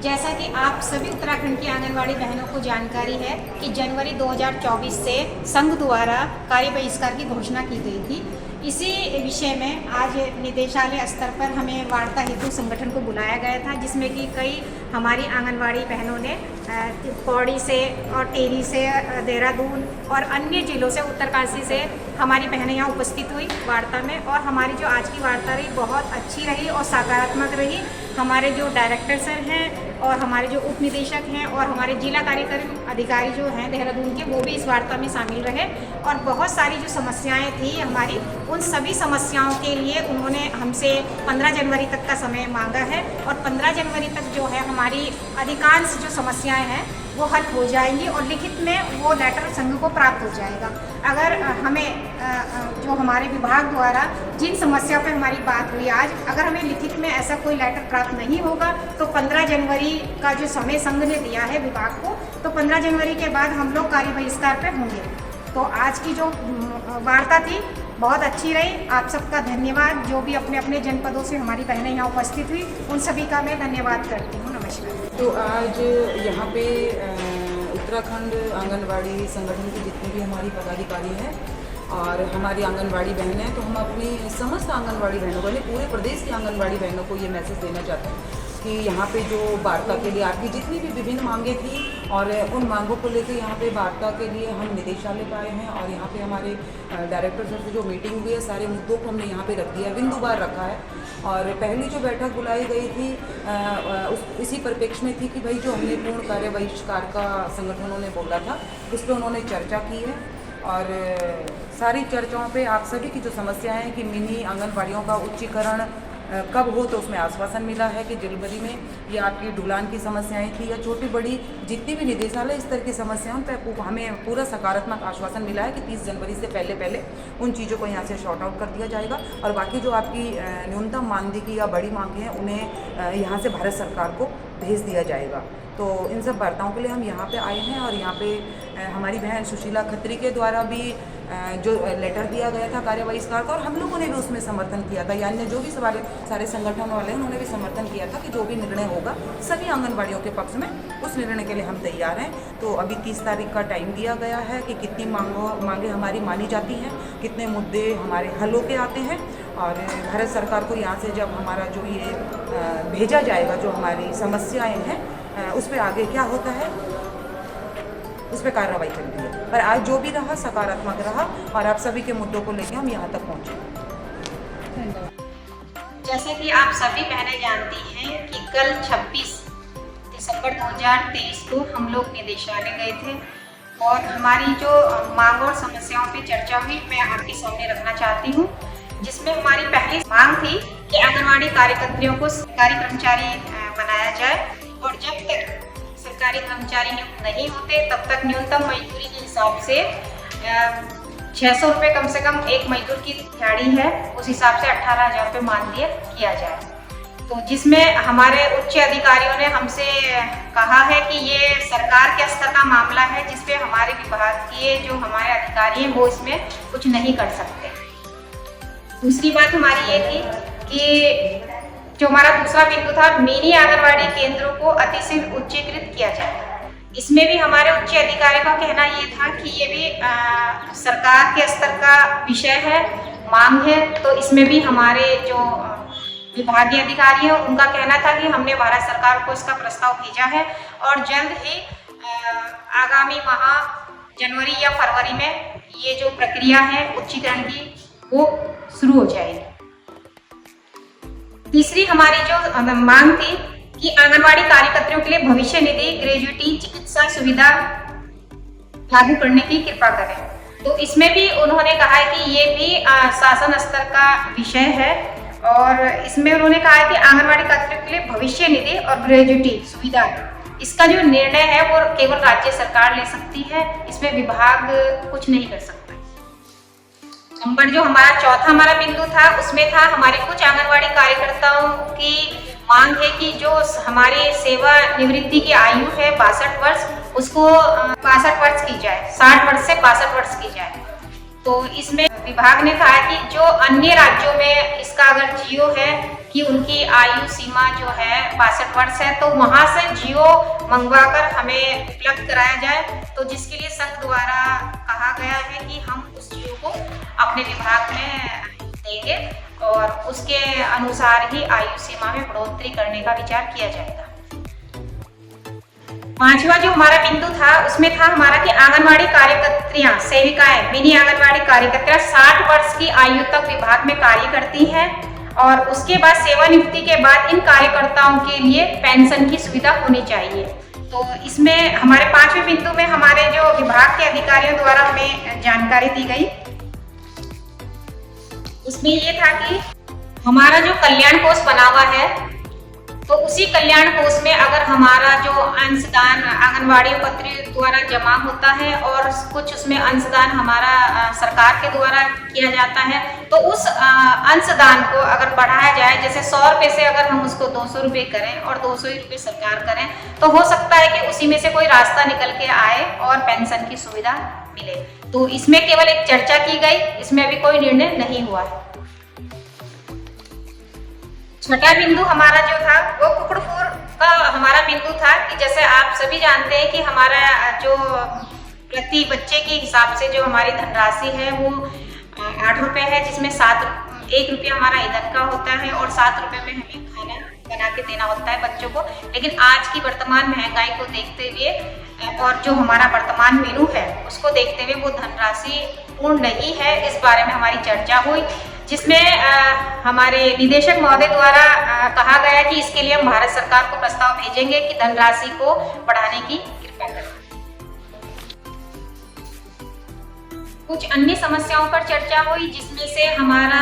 जैसा कि आप सभी उत्तराखंड की आंगनवाड़ी बहनों को जानकारी है कि जनवरी 2024 से संघ द्वारा कार्य बहिष्कार की घोषणा की गई थी। इसी विषय में आज निदेशालय स्तर पर हमें वार्ता हेतु संगठन को बुलाया गया था, जिसमें कि कई हमारी आंगनवाड़ी बहनों ने पौड़ी से और टेरी से, देहरादून और अन्य जिलों से, उत्तरकाशी से हमारी बहनें यहाँ उपस्थित हुई वार्ता में। और हमारी जो आज की वार्ता रही बहुत अच्छी रही और सकारात्मक रही। हमारे जो डायरेक्टर सर हैं और हमारे जो उप निदेशक हैं और हमारे जिला कार्यक्रम अधिकारी जो हैं देहरादून के, वो भी इस वार्ता में शामिल रहे। और बहुत सारी जो समस्याएं थी हमारी, उन सभी समस्याओं के लिए उन्होंने हमसे 15 जनवरी तक का समय मांगा है। और 15 जनवरी तक जो है हमारी अधिकांश जो समस्याएं हैं वो हल हो जाएंगी और लिखित में वो लेटर संघ को प्राप्त हो जाएगा। अगर हमें जो हमारे विभाग द्वारा जिन समस्याओं पे हमारी बात हुई आज, अगर हमें लिखित में ऐसा कोई लेटर प्राप्त नहीं होगा तो 15 जनवरी का जो समय संघ ने दिया है विभाग को, तो 15 जनवरी के बाद हम लोग कार्य बहिष्कार पे होंगे। तो आज की जो वार्ता थी बहुत अच्छी रही। आप सबका धन्यवाद। जो भी अपने अपने जनपदों से हमारी बहनें यहाँ उपस्थित हुई, उन सभी का मैं धन्यवाद करती हूँ। नमस्कार। तो आज यहाँ पे उत्तराखंड आंगनवाड़ी संगठन की जितनी भी हमारी पदाधिकारी हैं और हमारी आंगनवाड़ी बहनें हैं, तो हम अपनी समस्त आंगनवाड़ी बहनों को, पूरे प्रदेश की आंगनवाड़ी बहनों को ये मैसेज देना चाहते हैं कि यहाँ पे जो वार्ता के लिए आपकी जितनी भी विभिन्न मांगें थी और उन मांगों को लेकर यहाँ पे वार्ता के लिए हम निदेशालय पर आए हैं। और यहाँ पे हमारे डायरेक्टर सर से जो मीटिंग हुई है, सारे मुद्दों को हमने यहाँ पे रख दिया, बिंदुवार रखा है। और पहली जो बैठक बुलाई गई थी इसी परिप्रेक्ष्य में थी कि भाई जो हमने पूर्ण कार्य बहिष्कार का संगठनों ने बोला था, उस पर उन्होंने चर्चा की है। और सारी चर्चाओं पे आप सभी की जो समस्याएं हैं कि मिनी आंगनबाड़ियों का उच्चीकरण कब हो, तो उसमें आश्वासन मिला है कि जनवरी में ये आपकी ढुलान की समस्याएं थी या छोटी बड़ी जितनी भी निदेशालय स्तर की समस्याओं पर हमें पूरा सकारात्मक आश्वासन मिला है कि 30 जनवरी से पहले उन चीज़ों को यहाँ से शॉर्ट आउट कर दिया जाएगा। और बाकी जो आपकी न्यूनतम मानदेय की या बड़ी मांगें हैं, उन्हें यहाँ से भारत सरकार को भेज दिया जाएगा। तो इन सब वार्ताओं के लिए हम यहाँ पे आए हैं। और यहाँ पे हमारी बहन सुशीला खत्री के द्वारा भी जो लेटर दिया गया था कार्य बहिष्कार का, और हम लोगों ने भी उसमें समर्थन किया था, यानी जो भी सारे संगठन वाले हैं उन्होंने भी समर्थन किया था कि जो भी निर्णय होगा सभी आंगनबाड़ियों के पक्ष में, उस निर्णय के लिए हम तैयार हैं। तो अभी 30 तारीख का टाइम दिया गया है कि कितनी मांगें हमारी मानी जाती हैं, कितने मुद्दे हमारे हल होके आते हैं। और भारत सरकार को यहाँ से जब हमारा जो ये भेजा जाएगा, जो हमारी समस्याएँ हैं, उस पर आगे क्या होता है उस पर कार्रवाई चल रही है। पर आज जो भी रहा सकारात्मक रहा और आप सभी के मुद्दों को लेकर हम यहाँ तक पहुँचे। जैसे कि आप सभी बहनें जानती हैं कि कल 26 दिसंबर 2023 को हम लोग निदेशालय गए थे और हमारी जो मांग और समस्याओं पर चर्चा हुई, मैं आपके सामने रखना चाहती हूँ। जिसमें हमारी पहली मांग थी कि आंगनवाड़ी कार्यकर्तियों को सरकारी कर्मचारी बनाया जाए और जब तक सरकारी कर्मचारी नियुक्त नहीं होते तब तक न्यूनतम मजदूरी के हिसाब से 600 रुपये कम से कम एक मजदूर की दिहाड़ी है, उस हिसाब से 18,000 रुपये मानदेय किया जाए। तो जिसमें हमारे उच्च अधिकारियों ने हमसे कहा है कि ये सरकार के स्तर का मामला है, जिसपे हमारे विभाग के जो हमारे अधिकारी हैं वो इसमें कुछ नहीं कर सकते। दूसरी बात हमारी ये थी कि जो हमारा दूसरा बिंदु था, मिनी आंगनवाड़ी केंद्रों को अतिशीघ्र उच्चीकृत किया जाए। इसमें भी हमारे उच्च अधिकारी का कहना ये था कि ये भी सरकार के स्तर का विषय है, मांग है। तो इसमें भी हमारे जो विभागीय अधिकारी हैं उनका कहना था कि हमने भारत सरकार को इसका प्रस्ताव भेजा है और जल्द ही आगामी माह जनवरी या फरवरी में ये जो प्रक्रिया है उच्चीकरण की वो शुरू हो जाएगी। तीसरी हमारी जो मांग थी कि आंगनवाड़ी कार्यकर्तियों के लिए भविष्य निधि ग्रेजुएटी चिकित्सा सुविधा लागू करने की कृपा करें। तो इसमें भी उन्होंने कहा है कि ये भी शासन स्तर का विषय है और इसमें उन्होंने कहा है कि आंगनवाड़ी कार्यकर्तियों के लिए भविष्य निधि और ग्रेजुएटी सुविधा, इसका जो निर्णय है वो केवल राज्य सरकार ले सकती है, इसमें विभाग कुछ नहीं कर सकता। नंबर जो हमारा चौथा हमारा बिंदु था, उसमें था हमारे कुछ आंगनवाड़ी कार्यकर्ताओं की मांग है कि जो हमारी सेवा निवृत्ति की आयु है 62 वर्ष, उसको 62 वर्ष की जाए, 60 वर्ष से 62 वर्ष की जाए। तो इसमें विभाग ने कहा कि जो अन्य राज्यों में इसका अगर जियो है कि उनकी आयु सीमा जो है 62 वर्ष है, तो वहां से जियो मंगवाकर हमें उपलब्ध कराया जाए। तो जिसके लिए संघ द्वारा कहा गया है कि हम उस जियो को अपने विभाग में देंगे और उसके अनुसार ही आयु सीमा में बढ़ोतरी करने का विचार किया जाएगा। पांचवा जो हमारा बिंदु था उसमें था हमारा कि आंगनवाड़ी कार्यकर्त्रियां, सेविकाएं, मिनी आंगनवाड़ी कार्यकर्त्रियां 60 वर्ष की आयु तक विभाग में कार्य करती हैं और उसके बाद सेवानिवृत्ति के बाद इन कार्यकर्ताओं के लिए पेंशन की सुविधा होनी चाहिए। तो इसमें हमारे 5वें बिंदु में हमारे जो विभाग के अधिकारियों द्वारा हमें जानकारी दी गई, उसमें ये था कि हमारा जो कल्याण कोष बना हुआ है, तो उसी कल्याण कोष में अगर हमारा जो अंशदान आंगनवाड़ी पत्री द्वारा जमा होता है और कुछ उसमें अंशदान हमारा सरकार के द्वारा किया जाता है, तो उस अंशदान को अगर बढ़ाया जाए, जैसे 100 रुपये से अगर हम उसको 200 रुपये करें और 200 ही रुपये सरकार करें, तो हो सकता है कि उसी में से कोई रास्ता निकल के आए और पेंशन की सुविधा मिले। तो इसमें केवल एक चर्चा की गई, इसमें अभी कोई निर्णय नहीं हुआ है। छठा बिंदु हमारा जो था वो कुकड़फूर का हमारा बिंदु था कि जैसे आप सभी जानते हैं कि हमारा जो प्रति बच्चे के हिसाब से जो हमारी धनराशि है वो 8 रुपये है, जिसमें 1 रुपया हमारा ईंधन का होता है और 7 रुपये में हमें खाना बना के देना होता है बच्चों को। लेकिन आज की वर्तमान महंगाई को देखते हुए और जो हमारा वर्तमान मेनू है उसको देखते हुए वो धनराशि पूर्ण नहीं है। इस बारे में हमारी चर्चा हुई, जिसमें हमारे निदेशक महोदय द्वारा कहा गया कि इसके लिए हम भारत सरकार को प्रस्ताव भेजेंगे कि धनराशि को बढ़ाने की कृपा करें। कुछ अन्य समस्याओं पर चर्चा हुई, जिसमें से हमारा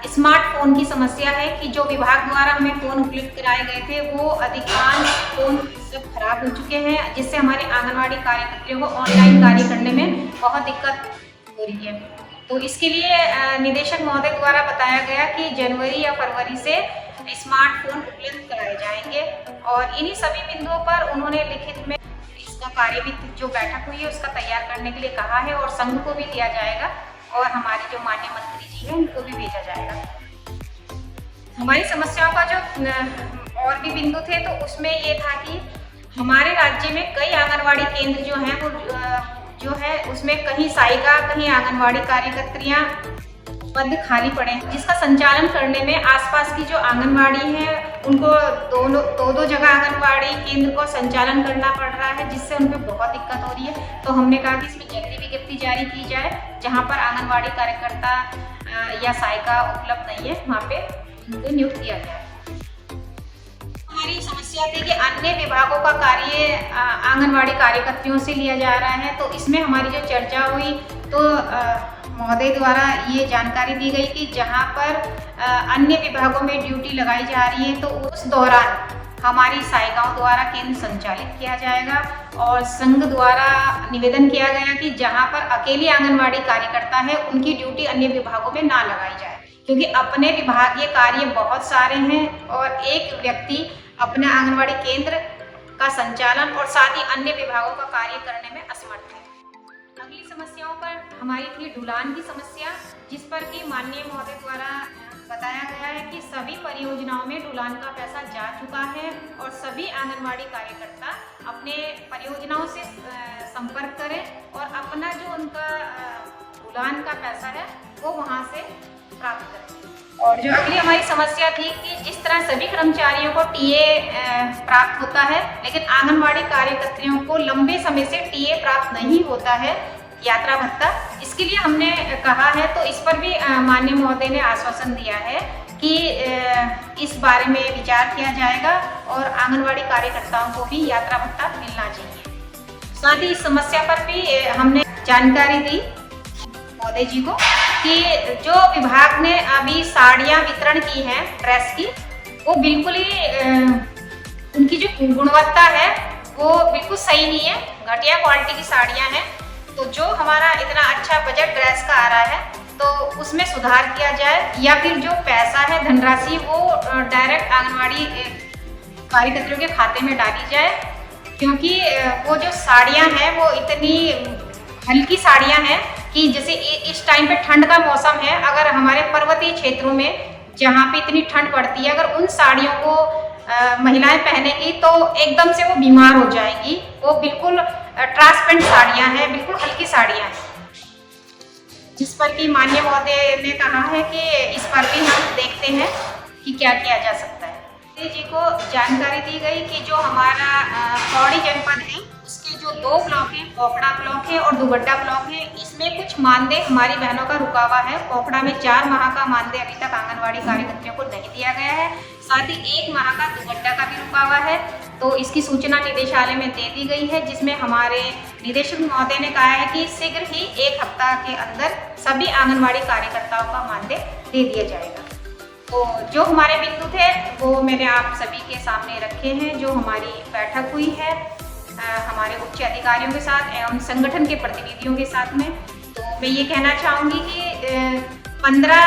स्मार्टफोन की समस्या है कि जो विभाग द्वारा हमें फोन उपलब्ध कराए गए थे वो अधिकांश फोन सब खराब हो चुके हैं, जिससे हमारी आंगनवाड़ी कार्यकर्तियों को ऑनलाइन कार्य करने में बहुत दिक्कत हो रही है। तो इसके लिए निदेशक महोदय द्वारा बताया गया कि जनवरी या फरवरी से स्मार्टफोन उपलब्ध कराए जाएंगे और इन्हीं सभी बिंदुओं पर उन्होंने लिखित में इसका कार्य भी जो बैठक हुई है उसका तैयार करने के लिए कहा है और संघ को भी दिया जाएगा और हमारे जो माननीय मंत्री जी हैं उनको भी भेजा जाएगा। हमारी समस्याओं का जो और भी बिंदु थे तो उसमें ये था कि हमारे राज्य में कई आंगनवाड़ी केंद्र जो हैं वो जो है उसमें कहीं सहायिका, कहीं आंगनवाड़ी कार्यकर्त्रियां पद खाली पड़े हैं, जिसका संचालन करने में आसपास की जो आंगनवाड़ी है उनको दो जगह आंगनवाड़ी केंद्र को संचालन करना पड़ रहा है, जिससे उनको बहुत दिक्कत हो रही है। तो हमने कहा कि इसमें जल्दी विज्ञप्ति जारी की जाए, जहां पर आंगनवाड़ी कार्यकर्ता या सहायिका उपलब्ध नहीं है वहाँ पे उनको नियुक्त किया जाए। हमारी समस्या थी कि अन्य विभागों का कार्य आंगनवाड़ी कार्यकर्तियों से लिया जा रहा है, तो इसमें हमारी जो चर्चा हुई तो महोदय द्वारा ये जानकारी दी गई कि जहां पर अन्य विभागों में ड्यूटी लगाई जा रही है तो उस दौरान हमारी सहायिकाओं द्वारा केंद्र संचालित किया जाएगा और संघ द्वारा निवेदन किया गया कि जहां पर अकेली आंगनवाड़ी कार्यकर्ता है उनकी ड्यूटी अन्य विभागों में ना लगाई जाए, क्योंकि अपने विभागीय कार्य बहुत सारे हैं और एक व्यक्ति अपने आंगनवाड़ी केंद्र का संचालन और साथ ही अन्य विभागों का कार्य करने में असमर्थ है। अगली समस्याओं पर हमारी थी ढुलान की समस्या, जिस पर कि माननीय महोदय द्वारा बताया गया है कि सभी परियोजनाओं में ढुलान का पैसा जा चुका है और सभी आंगनवाड़ी कार्यकर्ता अपने परियोजनाओं से संपर्क करें और अपना जो उनका ढुलान का पैसा है वो वहाँ से प्राप्त करें। और जो अगली हमारी समस्या थी कि जिस तरह सभी कर्मचारियों को टीए प्राप्त होता है, लेकिन आंगनवाड़ी कार्यकर्तियों को लंबे समय से टीए प्राप्त नहीं होता है, यात्रा भत्ता। इसके लिए हमने कहा है, तो इस पर भी माननीय महोदय ने आश्वासन दिया है कि इस बारे में विचार किया जाएगा और आंगनवाड़ी कार्यकर्ताओं को भी यात्रा भत्ता मिलना चाहिए। साथ ही इस समस्या पर भी हमने जानकारी दी महोदय जी को कि जो विभाग ने अभी साड़ियाँ वितरण की हैं ड्रेस की, वो बिल्कुल ही उनकी जो गुणवत्ता है वो बिल्कुल सही नहीं है, घटिया क्वालिटी की साड़ियाँ हैं। तो जो हमारा इतना अच्छा बजट ड्रेस का आ रहा है तो उसमें सुधार किया जाए, या फिर जो पैसा है धनराशि वो डायरेक्ट आंगनवाड़ी कार्यकर्तियों के खाते में डाली जाए, क्योंकि वो जो साड़ियाँ हैं वो इतनी हल्की साड़ियाँ हैं कि कि जैसे इस टाइम पे ठंड का मौसम है, अगर हमारे पर्वतीय क्षेत्रों में जहाँ पे इतनी ठंड पड़ती है, अगर उन साड़ियों को महिलाएं पहनेंगी तो एकदम से वो बीमार हो जाएगी। वो बिल्कुल ट्रांसपेरेंट साड़ियाँ हैं, बिल्कुल हल्की साड़ियाँ हैं, जिस पर कि माननीय महोदय ने कहा है कि इस पर भी हम देखते हैं कि क्या किया जा सकता है। मोदी जी को जानकारी दी गई कि जो हमारा पौड़ी जनपद है उसके जो 2 ब्लॉक हैं, पोखड़ा ब्लॉक है और दुबड्डा ब्लॉक है, इसमें कुछ मानदेय हमारी बहनों का रुका हुआ है। पोखड़ा में 4 माह का मानदेय अभी तक आंगनवाड़ी कार्यकर्तियों को नहीं दिया गया है, साथ ही 1 माह का दुबड्डा का भी रुका हुआ है। तो इसकी सूचना निदेशालय में दे दी गई है, जिसमें हमारे निदेशक महोदय ने कहा है कि शीघ्र ही 1 हफ्ता के अंदर सभी आंगनवाड़ी कार्यकर्ताओं का मानदेय दे दिया जाएगा। तो जो हमारे बिंदु थे वो मैंने आप सभी के सामने रखे हैं। जो हमारी बैठक हुई है हमारे उच्च अधिकारियों के साथ एवं संगठन के प्रतिनिधियों के साथ में, तो मैं ये कहना चाहूँगी कि 15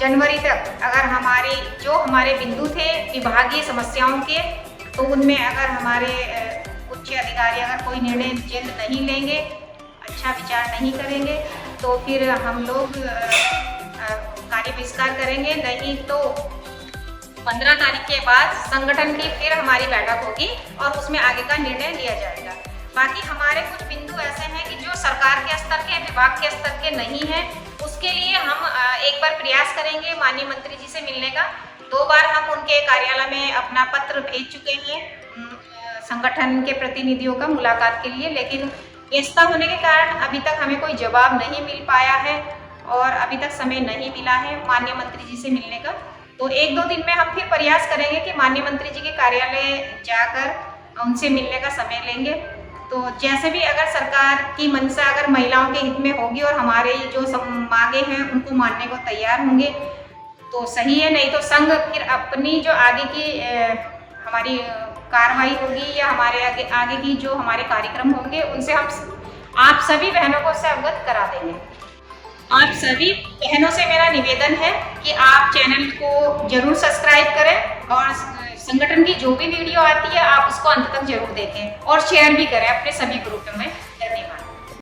जनवरी तक अगर हमारे बिंदु थे विभागीय समस्याओं के, तो उनमें अगर हमारे उच्च अधिकारी अगर कोई निर्णय जल्द नहीं लेंगे, अच्छा विचार नहीं करेंगे, तो फिर हम लोग कार्य बहिष्कार करेंगे। नहीं तो 15 तारीख के बाद संगठन की फिर हमारी बैठक होगी और उसमें आगे का निर्णय लिया जाएगा। बाकी हमारे कुछ बिंदु ऐसे हैं कि जो सरकार के स्तर के, विभाग के स्तर के नहीं हैं, उसके लिए हम एक बार प्रयास करेंगे माननीय मंत्री जी से मिलने का। 2 बार हम उनके कार्यालय में अपना पत्र भेज चुके हैं संगठन के प्रतिनिधियों का मुलाकात के लिए, लेकिन व्यस्तता होने के कारण अभी तक हमें कोई जवाब नहीं मिल पाया है और अभी तक समय नहीं मिला है माननीय मंत्री जी से मिलने का। तो 1-2 दिन में हम फिर प्रयास करेंगे कि माननीय मंत्री जी के कार्यालय जाकर उनसे मिलने का समय लेंगे। तो जैसे भी अगर सरकार की मंशा अगर महिलाओं के हित में होगी और हमारे जो मांगे हैं उनको मानने को तैयार होंगे तो सही है, नहीं तो संघ फिर अपनी जो आगे की हमारी कार्रवाई होगी या हमारे आगे की जो हमारे कार्यक्रम होंगे उनसे हम आप सभी बहनों को उससे अवगत करा देंगे। आप सभी बहनों से मेरा निवेदन है कि आप चैनल को जरूर सब्सक्राइब करें और संगठन की जो भी वीडियो आती है आप उसको अंत तक जरूर देखें और शेयर भी करें अपने सभी ग्रुप में।